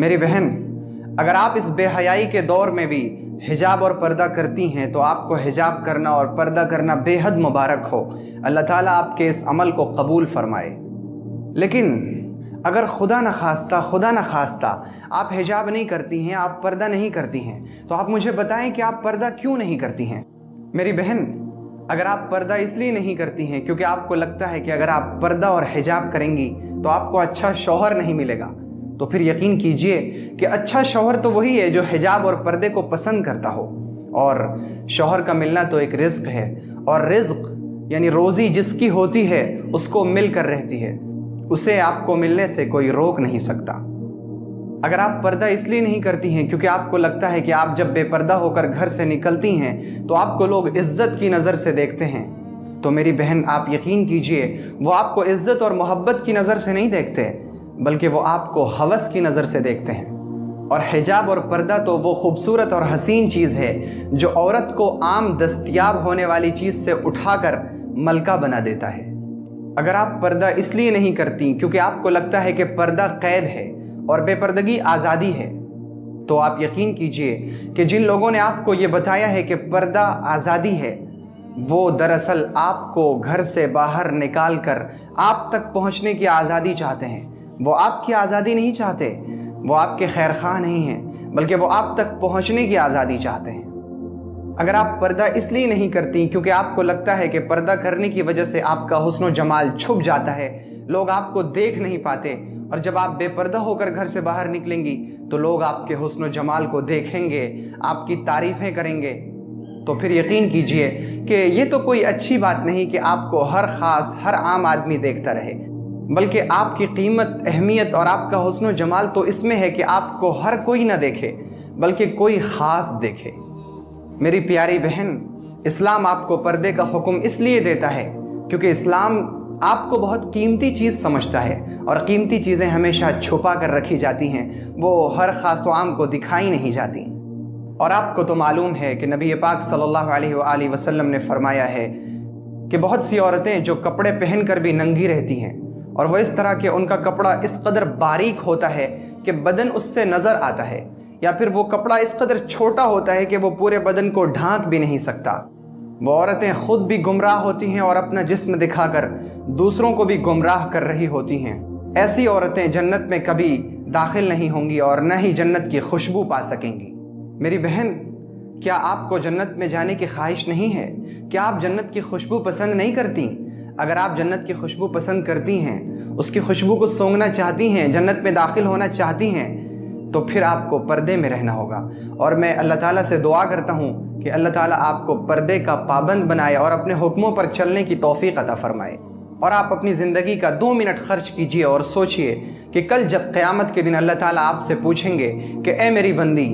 میری بہن، اگر آپ اس بے حیائی کے دور میں بھی حجاب اور پردہ کرتی ہیں تو آپ کو حجاب کرنا اور پردہ کرنا بے حد مبارک ہو۔ اللہ تعالیٰ آپ کے اس عمل کو قبول فرمائے۔ لیکن اگر خدا نخواستہ آپ حجاب نہیں کرتی ہیں، آپ پردہ نہیں کرتی ہیں، تو آپ مجھے بتائیں کہ آپ پردہ کیوں نہیں کرتی ہیں؟ میری بہن، اگر آپ پردہ اس لیے نہیں کرتی ہیں کیونکہ آپ کو لگتا ہے کہ اگر آپ پردہ اور حجاب کریں گی تو آپ کو اچھا شوہر نہیں ملے گا، تو پھر یقین کیجئے کہ اچھا شوہر تو وہی ہے جو حجاب اور پردے کو پسند کرتا ہو۔ اور شوہر کا ملنا تو ایک رزق ہے، اور رزق یعنی روزی جس کی ہوتی ہے اس کو مل کر رہتی ہے، اسے آپ کو ملنے سے کوئی روک نہیں سکتا۔ اگر آپ پردہ اس لیے نہیں کرتی ہیں کیونکہ آپ کو لگتا ہے کہ آپ جب بے پردہ ہو کر گھر سے نکلتی ہیں تو آپ کو لوگ عزت کی نظر سے دیکھتے ہیں، تو میری بہن آپ یقین کیجئے وہ آپ کو عزت اور محبت کی نظر سے نہیں دیکھتے، بلکہ وہ آپ کو ہوس کی نظر سے دیکھتے ہیں۔ اور حجاب اور پردہ تو وہ خوبصورت اور حسین چیز ہے جو عورت کو عام دستیاب ہونے والی چیز سے اٹھا کر ملکہ بنا دیتا ہے۔ اگر آپ پردہ اس لیے نہیں کرتی کیونکہ آپ کو لگتا ہے کہ پردہ قید ہے اور بے پردگی آزادی ہے، تو آپ یقین کیجئے کہ جن لوگوں نے آپ کو یہ بتایا ہے کہ پردہ آزادی ہے، وہ دراصل آپ کو گھر سے باہر نکال کر آپ تک پہنچنے کی آزادی چاہتے ہیں۔ وہ آپ کی آزادی نہیں چاہتے، وہ آپ کے خیر خواہ نہیں ہیں، بلکہ وہ آپ تک پہنچنے کی آزادی چاہتے ہیں۔ اگر آپ پردہ اس لیے نہیں کرتی کیونکہ آپ کو لگتا ہے کہ پردہ کرنے کی وجہ سے آپ کا حسن و جمال چھپ جاتا ہے، لوگ آپ کو دیکھ نہیں پاتے، اور جب آپ بے پردہ ہو کر گھر سے باہر نکلیں گی تو لوگ آپ کے حسن و جمال کو دیکھیں گے، آپ کی تعریفیں کریں گے، تو پھر یقین کیجئے کہ یہ تو کوئی اچھی بات نہیں کہ آپ کو ہر عام آدمی دیکھتا رہے، بلکہ آپ کی قیمت، اہمیت اور آپ کا حسن و جمال تو اس میں ہے کہ آپ کو ہر کوئی نہ دیکھے بلکہ کوئی خاص دیکھے۔ میری پیاری بہن، اسلام آپ کو پردے کا حکم اس لیے دیتا ہے کیونکہ اسلام آپ کو بہت قیمتی چیز سمجھتا ہے، اور قیمتی چیزیں ہمیشہ چھپا کر رکھی جاتی ہیں، وہ ہر خاص و عام کو دکھائی نہیں جاتی۔ اور آپ کو تو معلوم ہے کہ نبی پاک صلی اللہ علیہ وآلہ وسلم نے فرمایا ہے کہ بہت سی عورتیں جو کپڑے پہن کر بھی ننگی رہتی ہیں، اور وہ اس طرح کہ ان کا کپڑا اس قدر باریک ہوتا ہے کہ بدن اس سے نظر آتا ہے، یا پھر وہ کپڑا اس قدر چھوٹا ہوتا ہے کہ وہ پورے بدن کو ڈھانک بھی نہیں سکتا۔ وہ عورتیں خود بھی گمراہ ہوتی ہیں اور اپنا جسم دکھا کر دوسروں کو بھی گمراہ کر رہی ہوتی ہیں۔ ایسی عورتیں جنت میں کبھی داخل نہیں ہوں گی اور نہ ہی جنت کی خوشبو پا سکیں گی۔ میری بہن، کیا آپ کو جنت میں جانے کی خواہش نہیں ہے؟ کیا آپ جنت کی خوشبو پسند نہیں کرتی؟ اگر آپ جنت کی خوشبو پسند کرتی ہیں، اس کی خوشبو کو سونگھنا چاہتی ہیں، جنت میں داخل ہونا چاہتی ہیں، تو پھر آپ کو پردے میں رہنا ہوگا۔ اور میں اللہ تعالیٰ سے دعا کرتا ہوں کہ اللہ تعالیٰ آپ کو پردے کا پابند بنائے اور اپنے حکموں پر چلنے کی توفیق عطا فرمائے۔ اور آپ اپنی زندگی کا 2 منٹ خرچ کیجئے اور سوچئے کہ کل جب قیامت کے دن اللہ تعالیٰ آپ سے پوچھیں گے کہ اے میری بندی،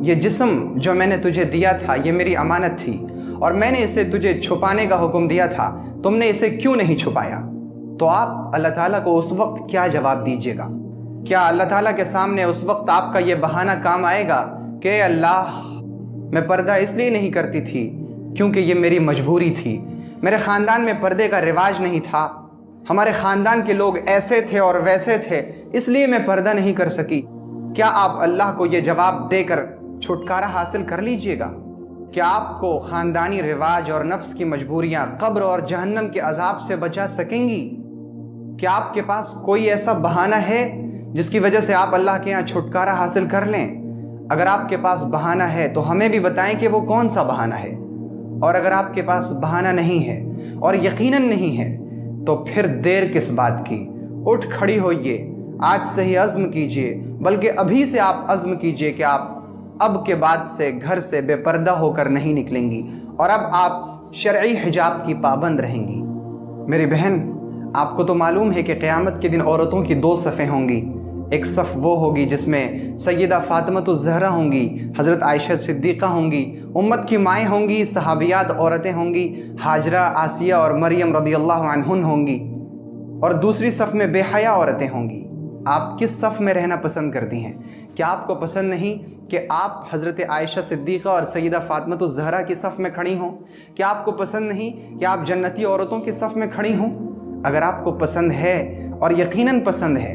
یہ جسم جو میں نے تجھے دیا تھا یہ میری امانت تھی، اور میں نے اسے تجھے چھپانے کا حکم دیا تھا، تم نے اسے کیوں نہیں چھپایا؟ تو آپ اللہ تعالیٰ کو اس وقت کیا جواب دیجیے گا؟ کیا اللہ تعالیٰ کے سامنے اس وقت آپ کا یہ بہانہ کام آئے گا کہ اے اللہ، میں پردہ اس لیے نہیں کرتی تھی کیونکہ یہ میری مجبوری تھی، میرے خاندان میں پردے کا رواج نہیں تھا، ہمارے خاندان کے لوگ ایسے تھے اور ویسے تھے، اس لیے میں پردہ نہیں کر سکی؟ کیا آپ اللہ کو یہ جواب دے کر چھٹکارا حاصل کر لیجئے گا؟ کیا آپ کو خاندانی رواج اور نفس کی مجبوریاں قبر اور جہنم کے عذاب سے بچا سکیں گی؟ کیا آپ کے پاس کوئی ایسا بہانہ ہے جس کی وجہ سے آپ اللہ کے یہاں چھٹکارا حاصل کر لیں؟ اگر آپ کے پاس بہانہ ہے تو ہمیں بھی بتائیں کہ وہ کون سا بہانہ ہے، اور اگر آپ کے پاس بہانہ نہیں ہے اور یقیناً نہیں ہے تو پھر دیر کس بات کی؟ اٹھ کھڑی ہوئیے، آج سے ہی عزم کیجئے، بلکہ ابھی سے آپ عزم کیجئے کہ آپ اب کے بعد سے گھر سے بے پردہ ہو کر نہیں نکلیں گی، اور اب آپ شرعی حجاب کی پابند رہیں گی۔ میری بہن، آپ کو تو معلوم ہے کہ قیامت کے دن عورتوں کی 2 صفیں ہوں گی۔ ایک صف وہ ہوگی جس میں سیدہ فاطمۃ الزہرا ہوں گی، حضرت عائشہ صدیقہ ہوں گی، امت کی مائیں ہوں گی، صحابیات عورتیں ہوں گی، ہاجرہ، آسیہ اور مریم رضی اللہ عنہن ہوں گی، اور دوسری صف میں بے حیا عورتیں ہوں گی۔ آپ کس صف میں رہنا پسند کرتی ہیں؟ کیا آپ کو پسند نہیں کہ آپ حضرت عائشہ صدیقہ اور سیدہ فاطمۃ الزہرا کی صف میں کھڑی ہوں؟ کیا آپ کو پسند نہیں کہ آپ جنتی عورتوں کی صف میں کھڑی ہوں؟ اگر آپ کو پسند ہے اور یقیناً پسند ہے